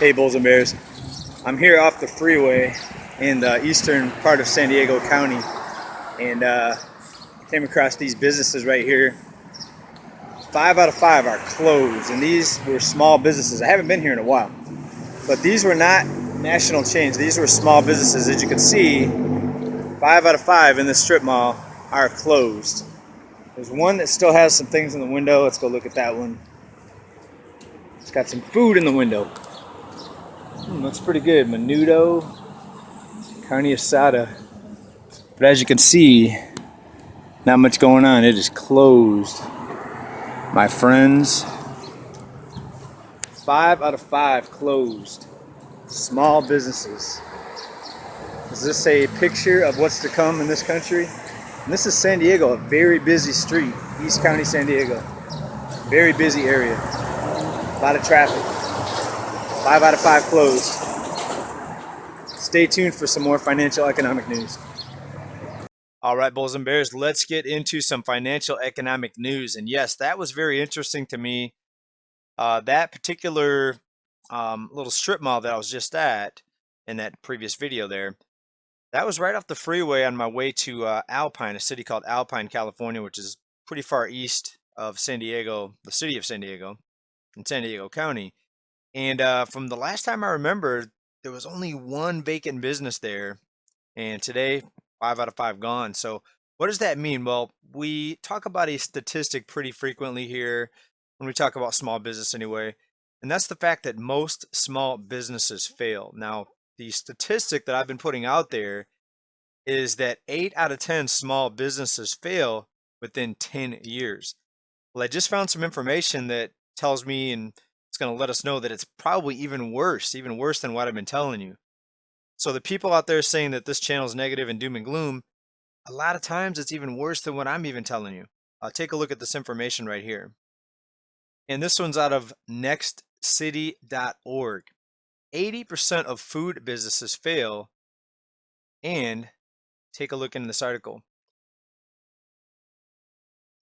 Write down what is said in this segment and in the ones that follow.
Hey Bulls and Bears. I'm here off the freeway in the eastern part of San Diego County and came across these businesses right here. 5 out of 5 are closed, and these were small businesses. I haven't been here in a while, but these were not national chains. These were small businesses. As you can see, 5 out of 5 in this strip mall are closed. There's one that still has some things in the window. Let's go look at that one. It's got some food in the window. Looks pretty good. Menudo, carne asada. But as you can see, not much going on. It is closed. My friends, 5 out of 5 closed. Small businesses. Is this a picture of what's to come in this country? And this is San Diego, a very busy street. East County, San Diego. Very busy area. A lot of traffic. 5 out of 5 closed. Stay tuned for some more financial economic news. All right, Bulls and Bears, let's get into some financial economic news. And yes, that was very interesting to me. That particular little strip mall that I was just at in that previous video there, that was right off the freeway on my way to Alpine, a city called Alpine, California, which is pretty far east of San Diego, the city of San Diego, in San Diego County. And from the last time I remember, there was only one vacant business there. And today, 5 out of 5 gone. So what does that mean? Well, we talk about a statistic pretty frequently here when we talk about small business anyway. And that's the fact that most small businesses fail. Now, the statistic that I've been putting out there is that 8 out of 10 small businesses fail within 10 years. Well, I just found some information that tells me, and it's going to let us know that it's probably even worse than what I've been telling you. So the people out there saying that this channel is negative and doom and gloom, a lot of times it's even worse than what I'm even telling you. Take a look at this information right here. And this one's out of nextcity.org. 80% of food businesses fail. And take a look in this article.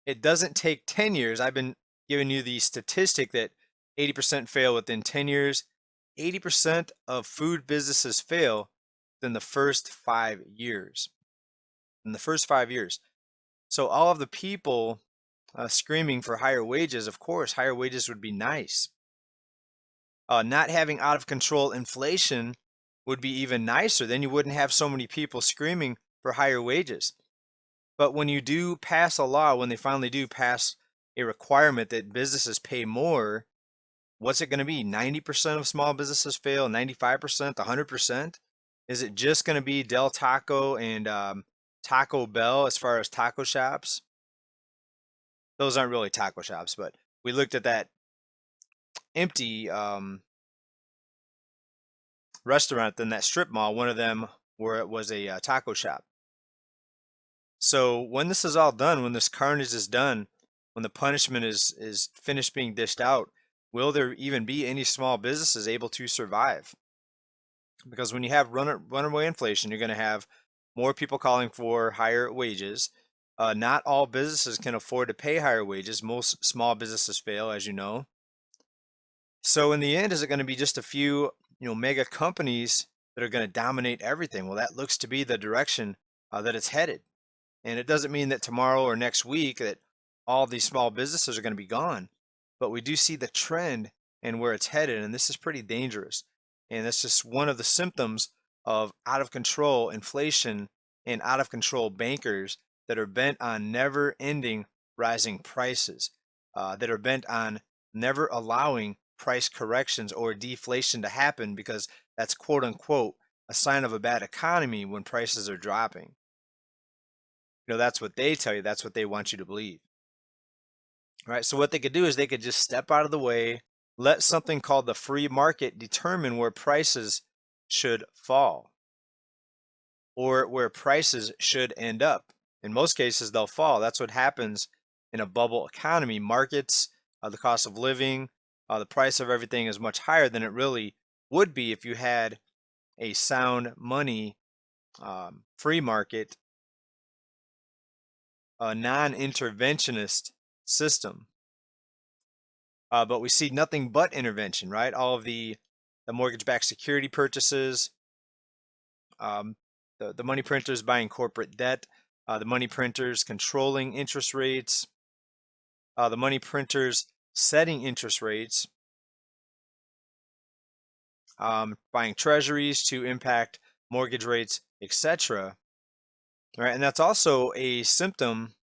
It doesn't take 10 years. I've been giving you the statistic that 80% fail within 10 years. 80% of food businesses fail within the first 5 years. In the first 5 years. So all of the people screaming for higher wages, of course, higher wages would be nice. Not having out of control inflation would be even nicer. Then you wouldn't have so many people screaming for higher wages. But when you do pass a law, when they finally do pass a requirement that businesses pay more, what's it going to be? 90% of small businesses fail, 95%, 100%? Is it just going to be Del Taco and Taco Bell as far as taco shops? Those aren't really taco shops, but we looked at that empty restaurant in that strip mall, one of them where it was a taco shop. So when this is all done, when this carnage is done, when the punishment is finished being dished out, will there even be any small businesses able to survive? Because when you have runaway inflation, you're going to have more people calling for higher wages. Not all businesses can afford to pay higher wages. Most small businesses fail, as you know. So in the end, is it going to be just a few, mega companies that are going to dominate everything? Well, that looks to be the direction that it's headed. And it doesn't mean that tomorrow or next week that all these small businesses are going to be gone. But we do see the trend and where it's headed, and this is pretty dangerous. And that's just one of the symptoms of out of control inflation and out of control bankers that are bent on never ending rising prices, that are bent on never allowing price corrections or deflation to happen, because that's quote unquote a sign of a bad economy when prices are dropping. That's what they tell you. That's what they want you to believe. All right. So what they could do is they could just step out of the way, let something called the free market determine where prices should fall or where prices should end up. In most cases, they'll fall. That's what happens in a bubble economy. Markets, the cost of living, the price of everything is much higher than it really would be if you had a sound money free market, a non-interventionist system. But we see nothing but intervention, right? All of the the mortgage-backed security purchases, the money printers buying corporate debt, the money printers controlling interest rates, the money printers setting interest rates, buying treasuries to impact mortgage rates, etc. Right, and that's also a symptom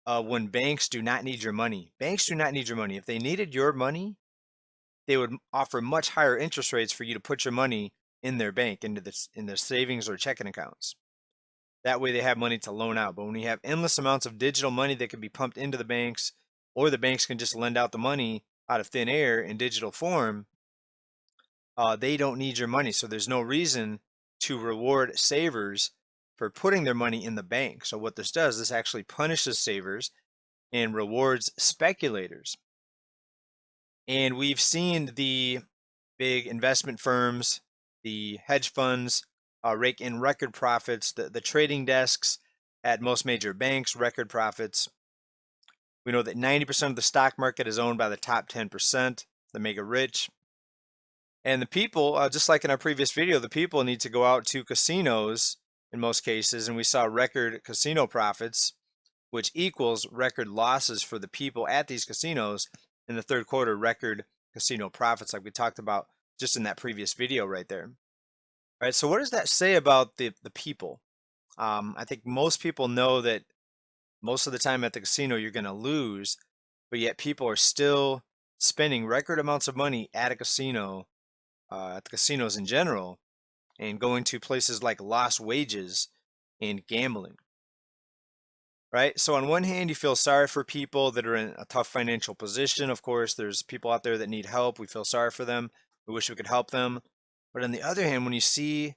when banks do not need your money. Banks do not need your money. If they needed your money, they would offer much higher interest rates for you to put your money in their bank, in their savings or checking accounts. That way they have money to loan out. But when you have endless amounts of digital money that can be pumped into the banks, or the banks can just lend out the money out of thin air in digital form, they don't need your money. So there's no reason to reward savers for putting their money in the bank. So what this does, this actually punishes savers and rewards speculators. And we've seen the big investment firms, the hedge funds, rake in record profits, the trading desks at most major banks, record profits. We know that 90% of the stock market is owned by the top 10%, the mega rich. And the people, just like in our previous video, the people need to go out to casinos in most cases, and we saw record casino profits, which equals record losses for the people at these casinos in the third quarter, record casino profits, like we talked about just in that previous video right there. All right, so what does that say about the people? I think most people know that most of the time at the casino you're going to lose, but yet people are still spending record amounts of money at a casino, at the casinos in general, and going to places like lost wages and gambling. Right? So on one hand, you feel sorry for people that are in a tough financial position. Of course, there's people out there that need help. We feel sorry for them. We wish we could help them. But on the other hand, when you see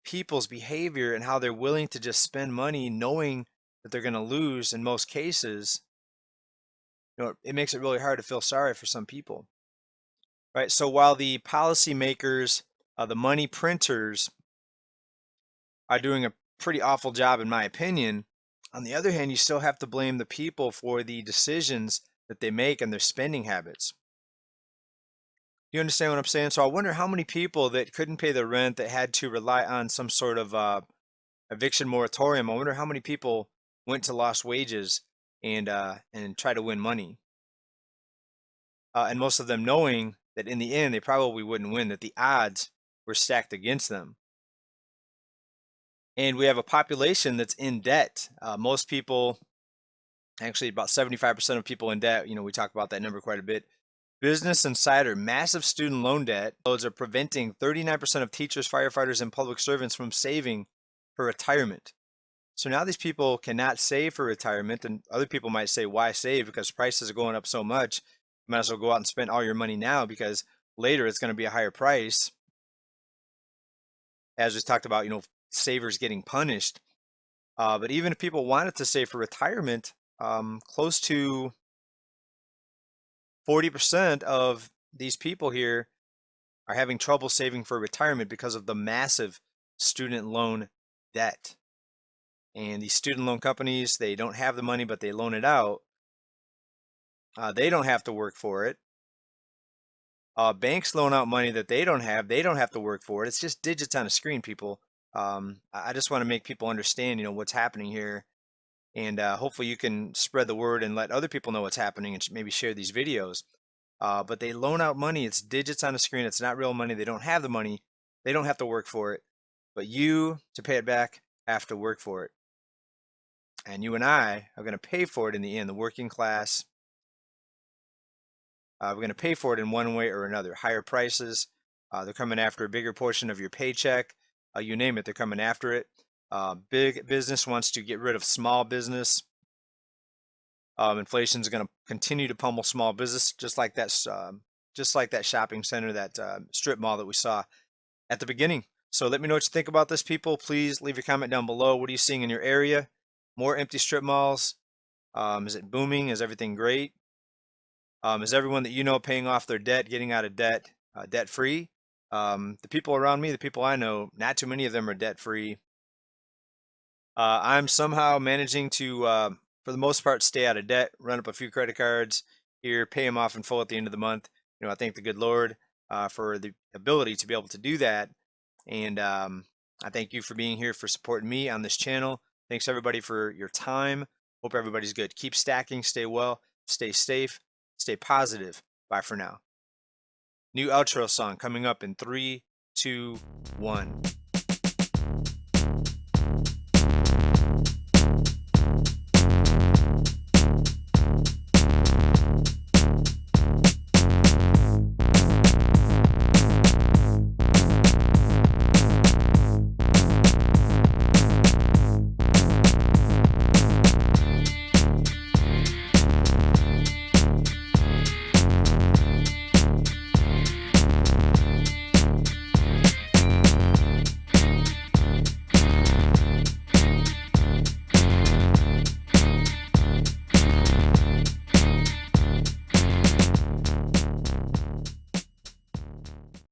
people's behavior and how they're willing to just spend money knowing that they're going to lose in most cases, it makes it really hard to feel sorry for some people. Right? So while the policymakers, the money printers are doing a pretty awful job, in my opinion, on the other hand, you still have to blame the people for the decisions that they make and their spending habits. You understand what I'm saying? So I wonder how many people that couldn't pay their rent, that had to rely on some sort of eviction moratorium. I wonder how many people went to lost wages and try to win money. And most of them knowing that in the end they probably wouldn't win, that the odds were stacked against them. And we have a population that's in debt. Most people, actually about 75% of people in debt, we talk about that number quite a bit. Business Insider, massive student loan debt loads are preventing 39% of teachers, firefighters, and public servants from saving for retirement. So now these people cannot save for retirement, and other people might say, why save? Because prices are going up so much. You might as well go out and spend all your money now, because later it's going to be a higher price. As we talked about, savers getting punished. But even if people wanted to save for retirement, close to 40% of these people here are having trouble saving for retirement because of the massive student loan debt. And these student loan companies, they don't have the money, but they loan it out. They don't have to work for it. Banks loan out money that they don't have. They don't have to work for it. It's just digits on a screen, people. I just want to make people understand, what's happening here. And hopefully you can spread the word and let other people know what's happening, and maybe share these videos. But they loan out money. It's digits on a screen. It's not real money. They don't have the money. They don't have to work for it. But you, to pay it back, have to work for it. And you and I are going to pay for it in the end. The working class, we're going to pay for it in one way or another. Higher prices. They're coming after a bigger portion of your paycheck. You name it, they're coming after it. Big business wants to get rid of small business. Inflation is going to continue to pummel small business, just like that shopping center, that strip mall that we saw at the beginning. So let me know what you think about this, people. Please leave your comment down below. What are you seeing in your area? More empty strip malls? Is it booming? Is everything great? Is everyone that you know paying off their debt, getting out of debt, debt free? The people around me, the people I know, not too many of them are debt free. I'm somehow managing to, for the most part, stay out of debt, run up a few credit cards here, pay them off in full at the end of the month. I thank the good Lord. for the ability to be able to do that. And I thank you for being here, for supporting me on this channel. Thanks everybody for your time. Hope everybody's good. Keep stacking, stay well, stay safe, stay positive. Bye for now. New outro song coming up in 3, 2, 1.